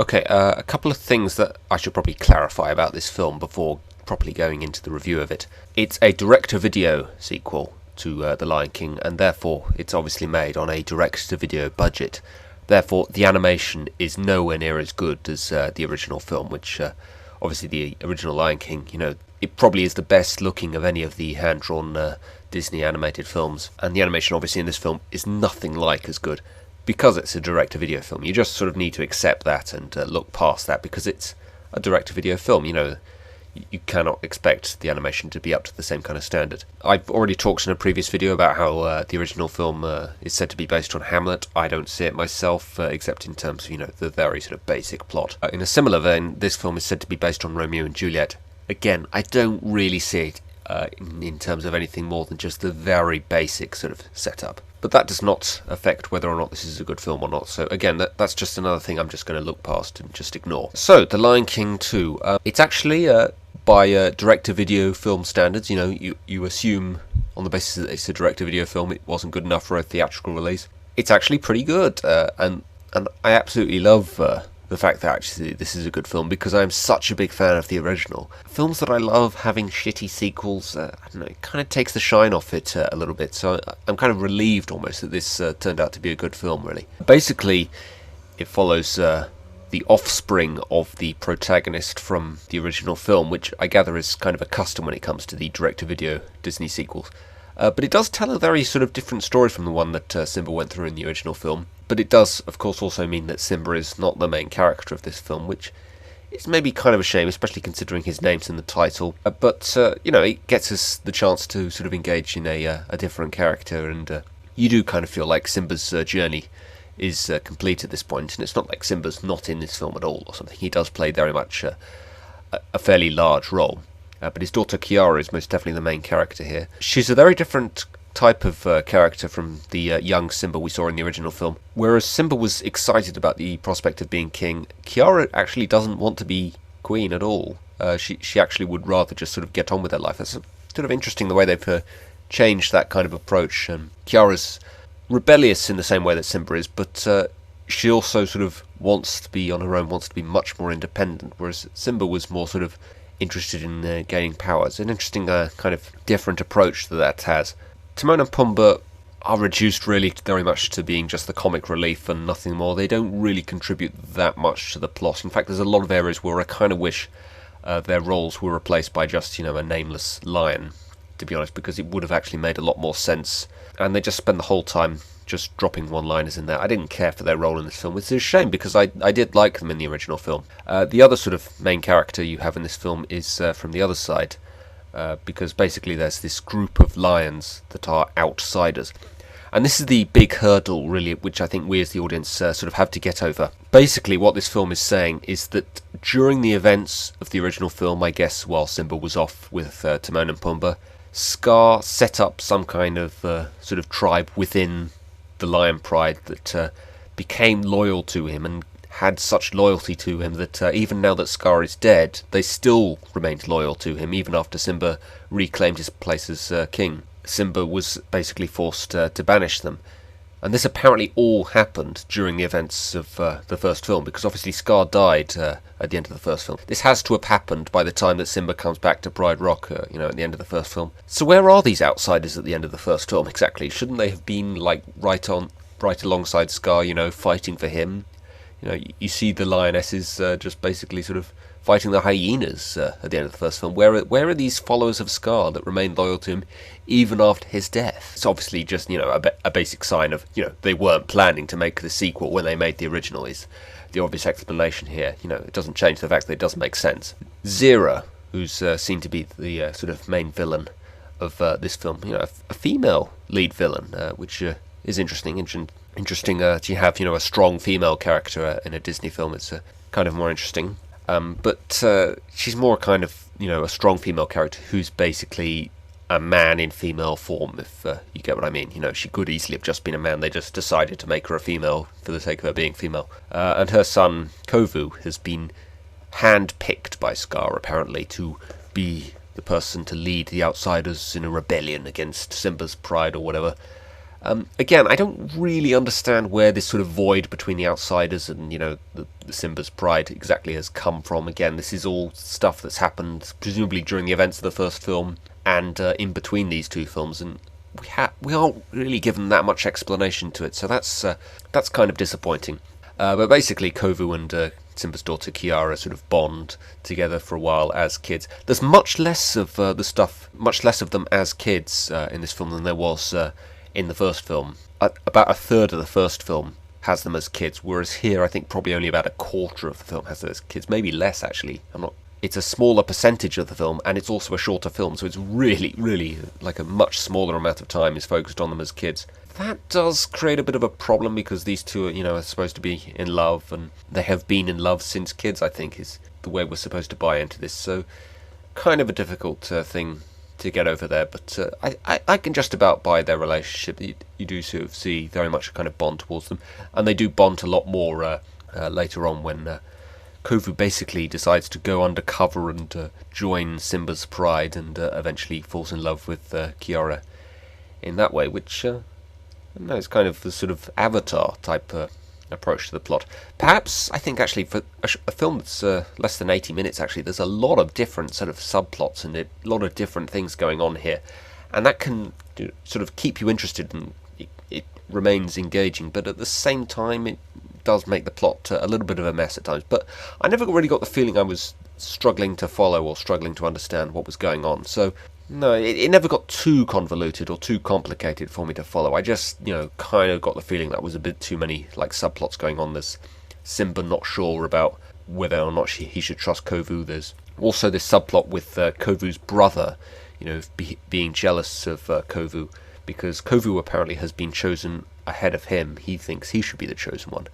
Okay, a couple of things that I should probably clarify about this film before properly going into the review of it. It's a direct-to-video sequel to The Lion King, and therefore it's obviously made on a direct-to-video budget. Therefore, the animation is nowhere near as good as the original film, which obviously the original Lion King, it probably is the best looking of any of the hand-drawn Disney animated films, and the animation obviously in this film is nothing like as good. Because it's a direct-to-video film, you just sort of need to accept that and look past that, because it's a direct-to-video film. You cannot expect the animation to be up to the same kind of standard. I've already talked in a previous video about how the original film is said to be based on Hamlet. I don't see it myself, except in terms of, the very sort of basic plot. In a similar vein, this film is said to be based on Romeo and Juliet. Again, I don't really see it in terms of anything more than just the very basic sort of setup. But that does not affect whether or not this is a good film or not. So again, that's just another thing I'm just going to look past and just ignore. So, The Lion King 2. It's actually, by direct-to-video film standards, you assume on the basis that it's a direct-to-video film it wasn't good enough for a theatrical release. It's actually pretty good, and I absolutely love the fact that actually this is a good film, because I'm such a big fan of the original. Films that I love having shitty sequels, I don't know, it kind of takes the shine off it a little bit, so I'm kind of relieved almost that this turned out to be a good film, really. Basically, it follows the offspring of the protagonist from the original film, which I gather is kind of a custom when it comes to the direct-to-video Disney sequels. But it does tell a very sort of different story from the one that Simba went through in the original film. But it does, of course, also mean that Simba is not the main character of this film, which is maybe kind of a shame, especially considering his name's in the title. But it gets us the chance to sort of engage in a different character, and you do kind of feel like Simba's journey is complete at this point, and it's not like Simba's not in this film at all or something. He does play very much a fairly large role. But his daughter Kiara is most definitely the main character here. She's a very different type of character from the young Simba we saw in the original film. Whereas Simba was excited about the prospect of being king, Kiara actually doesn't want to be queen at all. She actually would rather just sort of get on with her life. It's sort of interesting the way they've changed that kind of approach. Kiara's rebellious in the same way that Simba is, but she also sort of wants to be on her own, wants to be much more independent, whereas Simba was more sort of interested in gaining power. It's an interesting kind of different approach that has. Timon and Pumbaa are reduced really very much to being just the comic relief and nothing more. They don't really contribute that much to the plot. In fact, there's a lot of areas where I kind of wish their roles were replaced by just, a nameless lion, to be honest, because it would have actually made a lot more sense. And they just spend the whole time just dropping one-liners in there. I didn't care for their role in this film, which is a shame, because I did like them in the original film. The other sort of main character you have in this film is from the other side, because basically there's this group of lions that are outsiders. And this is the big hurdle, really, which I think we as the audience sort of have to get over. Basically, what this film is saying is that during the events of the original film, I guess while Simba was off with Timon and Pumbaa, Scar set up some kind of sort of tribe within the lion pride that became loyal to him and had such loyalty to him that even now that Scar is dead, they still remained loyal to him, even after Simba reclaimed his place as king. Simba was basically forced to banish them. And this apparently all happened during the events of the first film, because obviously Scar died at the end of the first film. This has to have happened by the time that Simba comes back to Pride Rock, at the end of the first film. So where are these outsiders at the end of the first film exactly? Shouldn't they have been like right alongside Scar, fighting for him? You see the lionesses just basically sort of fighting the hyenas at the end of the first film. Where are these followers of Scar that remained loyal to him even after his death? It's obviously just, a basic sign of, they weren't planning to make the sequel when they made the original is the obvious explanation here. It doesn't change the fact that it doesn't make sense. Zira, who's seen to be the sort of main villain of this film, a female lead villain, which is interesting. Interesting to have, a strong female character in a Disney film. It's kind of more interesting. But she's more kind of, a strong female character who's basically a man in female form, if you get what I mean. She could easily have just been a man. They just decided to make her a female for the sake of her being female. And her son, Kovu, has been hand-picked by Scar, apparently, to be the person to lead the outsiders in a rebellion against Simba's pride or whatever. Again, I don't really understand where this sort of void between the outsiders and, the Simba's pride exactly has come from. Again, this is all stuff that's happened presumably during the events of the first film and in between these two films, and we aren't really given that much explanation to it, so that's kind of disappointing. But basically, Kovu and Simba's daughter Kiara sort of bond together for a while as kids. There's much less of much less of them as kids in this film than there was in the first film. About a third of the first film has them as kids, whereas here I think probably only about a quarter of the film has them as kids, maybe less actually. It's a smaller percentage of the film, and it's also a shorter film, so it's really, really like a much smaller amount of time is focused on them as kids. That does create a bit of a problem because these two are supposed to be in love, and they have been in love since kids, I think, is the way we're supposed to buy into this. So, kind of a difficult thing to get over there, but I can just about buy their relationship. You do sort of see very much a kind of bond towards them, and they do bond a lot more later on when Kovu basically decides to go undercover and join Simba's pride and eventually falls in love with Kiara in that way, which is kind of the sort of Avatar type approach to the plot. Perhaps, I think actually for a film that's less than 80 minutes actually, there's a lot of different sort of subplots and a lot of different things going on here, and that can sort of keep you interested and it remains engaging, but at the same time it does make the plot a little bit of a mess at times. But I never really got the feeling I was struggling to follow or struggling to understand what was going on. So no, it never got too convoluted or too complicated for me to follow. I just kind of got the feeling that was a bit too many like subplots going on. There's Simba not sure about whether or not he should trust Kovu. There's also this subplot with Kovu's brother, being jealous of Kovu because Kovu apparently has been chosen ahead of him. He thinks he should be the chosen one.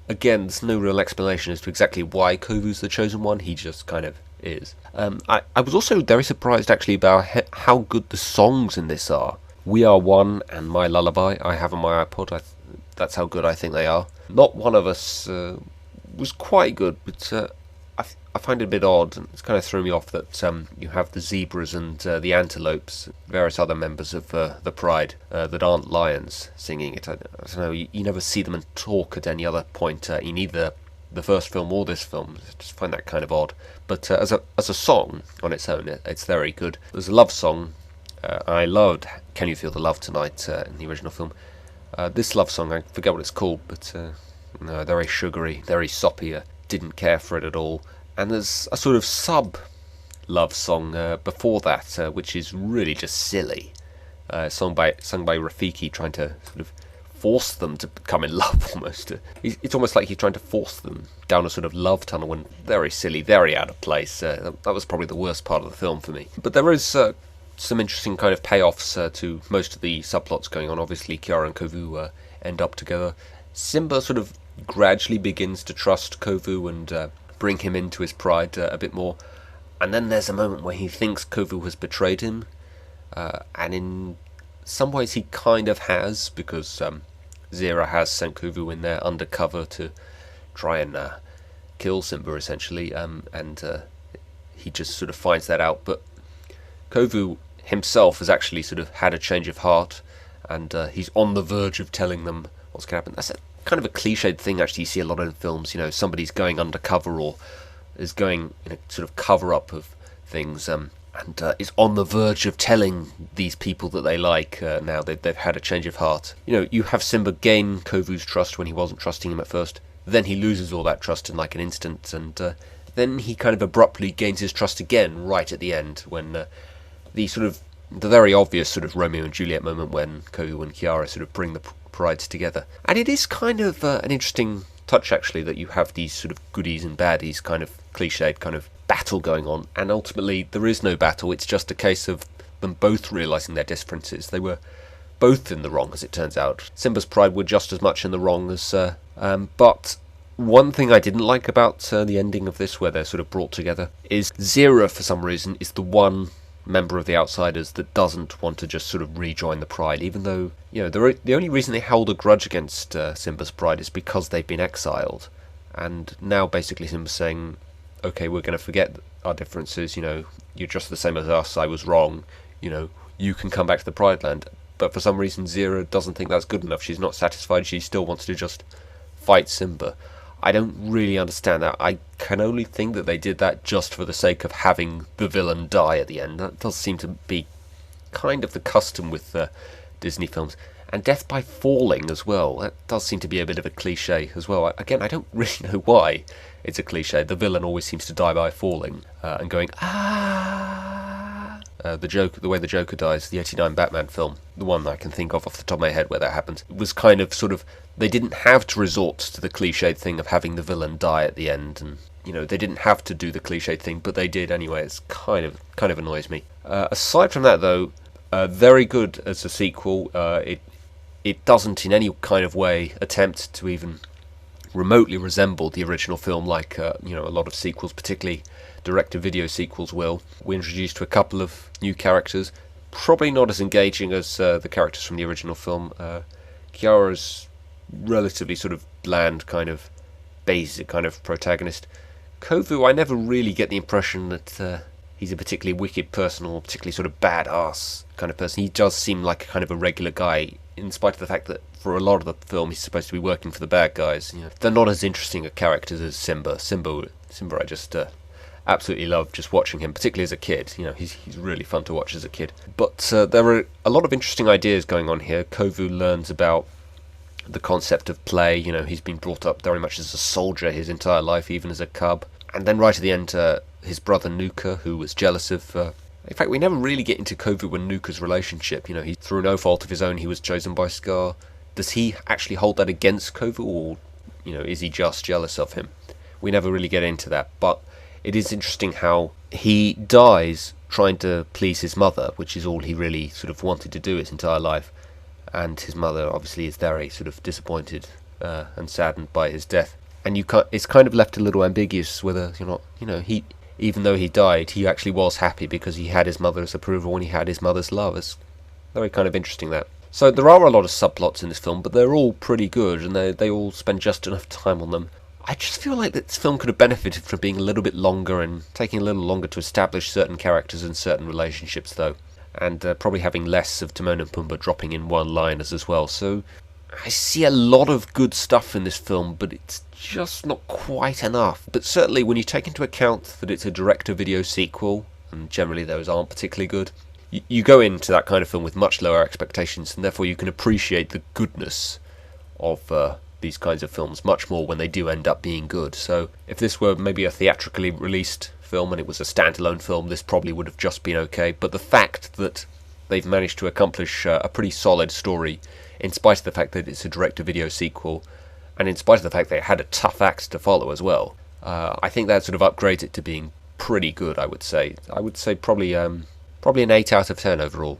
Again, there's no real explanation as to exactly why Kovu's the chosen one. He just kind of is. I was also very surprised actually about how good the songs in this are. We Are One and My Lullaby I have on my iPod. That's how good I think they are. Not One of Us was quite good, but I find it a bit odd, and it's kind of threw me off that you have the zebras and the antelopes, various other members of the pride that aren't lions singing it. I don't know, you never see them and talk at any other point in either the first film or this film. I just find that kind of odd. But as a song on its own, it's very good. There's a love song. I loved Can You Feel the Love Tonight in the original film. This love song, I forget what it's called, but no, very sugary, very soppy. Didn't care for it at all. And there's a sort of sub-love song before that, which is really just silly. Sung by Rafiki, trying to sort of force them to become in love almost. It's almost like he's trying to force them down a sort of love tunnel, and very silly, very out of place. That was probably the worst part of the film for me. But there is some interesting kind of payoffs to most of the subplots going on. Obviously, Kiara and Kovu end up together. Simba sort of gradually begins to trust Kovu and bring him into his pride a bit more. And then there's a moment where he thinks Kovu has betrayed him, and in some ways he kind of has, because Zira has sent Kovu in there undercover to try and kill Simba, essentially, and he just sort of finds that out. But Kovu himself has actually sort of had a change of heart, and he's on the verge of telling them what's going to happen. That's kind of a cliched thing actually you see a lot in films. Somebody's going undercover or is going in a sort of cover-up of things, and is on the verge of telling these people that they like now they've had a change of heart. You have Simba gain Kovu's trust when he wasn't trusting him at first. Then he loses all that trust in like an instant, and then he kind of abruptly gains his trust again right at the end when the very obvious sort of Romeo and Juliet moment when Kovu and Kiara sort of bring the prides together. And it is kind of an interesting touch actually that you have these sort of goodies and baddies kind of cliched kind of battle going on, and ultimately there is no battle. It's just a case of them both realising their differences. They were both in the wrong, as it turns out. Simba's pride were just as much in the wrong as but one thing I didn't like about the ending of this, where they're sort of brought together, is Zira for some reason is the one member of the outsiders that doesn't want to just sort of rejoin the pride, even though the only reason they held a grudge against Simba's pride is because they've been exiled, and now basically Simba's saying, okay, we're going to forget our differences, you're just the same as us, I was wrong, you can come back to the Pride Land. but for some reason Zira doesn't think that's good enough. She's not satisfied. She still wants to just fight Simba. I don't really understand that. I can only think that they did that just for the sake of having the villain die at the end. That does seem to be kind of the custom with Disney films. And death by falling as well. That does seem to be a bit of a cliche as well. Again, I don't really know why it's a cliche. The villain always seems to die by falling and going, ah. The way the Joker dies, the 89 Batman film, the one I can think of off the top of my head where that happens, was kind of sort of, they didn't have to resort to the cliched thing of having the villain die at the end, and they didn't have to do the cliched thing, but they did anyway. It's kind of annoys me. Aside from that, though, very good as a sequel. It doesn't in any kind of way attempt to even remotely resemble the original film like a lot of sequels, particularly direct-to-video sequels, will. We're introduced to a couple of new characters, probably not as engaging as the characters from the original film. Kiara's relatively sort of bland, kind of basic kind of protagonist. Kovu, I never really get the impression that he's a particularly wicked person or particularly sort of badass kind of person. He does seem like a kind of a regular guy, in spite of the fact that for a lot of the film he's supposed to be working for the bad guys. They're not as interesting a characters as Simba. Simba I just absolutely love just watching him, particularly as a kid. He's really fun to watch as a kid. But there are a lot of interesting ideas going on here. Kovu learns about the concept of play. He's been brought up very much as a soldier his entire life, even as a cub. And then right at the end, his brother Nuka, who was jealous of... in fact, we never really get into Kovu and Nuka's relationship. He, through no fault of his own, he was chosen by Scar. Does he actually hold that against Kovu, or is he just jealous of him? We never really get into that, but it is interesting how he dies trying to please his mother, which is all he really sort of wanted to do his entire life. And his mother obviously is very sort of disappointed and saddened by his death. And it's kind of left a little ambiguous whether he, even though he died, he actually was happy because he had his mother's approval and he had his mother's love. It's very kind of interesting, that. So there are a lot of subplots in this film, but they're all pretty good, and they all spend just enough time on them. I just feel like this film could have benefited from being a little bit longer and taking a little longer to establish certain characters and certain relationships, though. And probably having less of Timon and Pumbaa dropping in one-liners as well. So I see a lot of good stuff in this film, but it's just not quite enough. But certainly when you take into account that it's a direct-to-video sequel, and generally those aren't particularly good, you go into that kind of film with much lower expectations, and therefore you can appreciate the goodness of these kinds of films much more when they do end up being good. So if this were maybe a theatrically released film and it was a standalone film, this probably would have just been okay. But the fact that they've managed to accomplish a pretty solid story, in spite of the fact that it's a direct-to-video sequel, and in spite of the fact they had a tough act to follow as well, I think that sort of upgrades it to being pretty good, I would say. I would say probably an 8 out of 10 overall.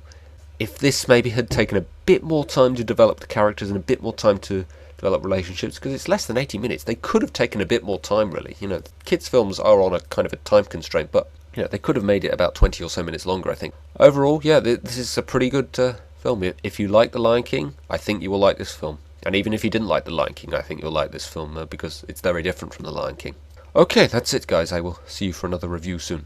If this maybe had taken a bit more time to develop the characters and a bit more time to develop relationships, because it's less than 80 minutes, they could have taken a bit more time, really. Kids' films are on a kind of a time constraint, but they could have made it about 20 or so minutes longer, I think. Overall, yeah, this is a pretty good film. If you like The Lion King, I think you will like this film. And even if you didn't like The Lion King, I think you'll like this film because it's very different from The Lion King. Okay, that's it, guys. I will see you for another review soon.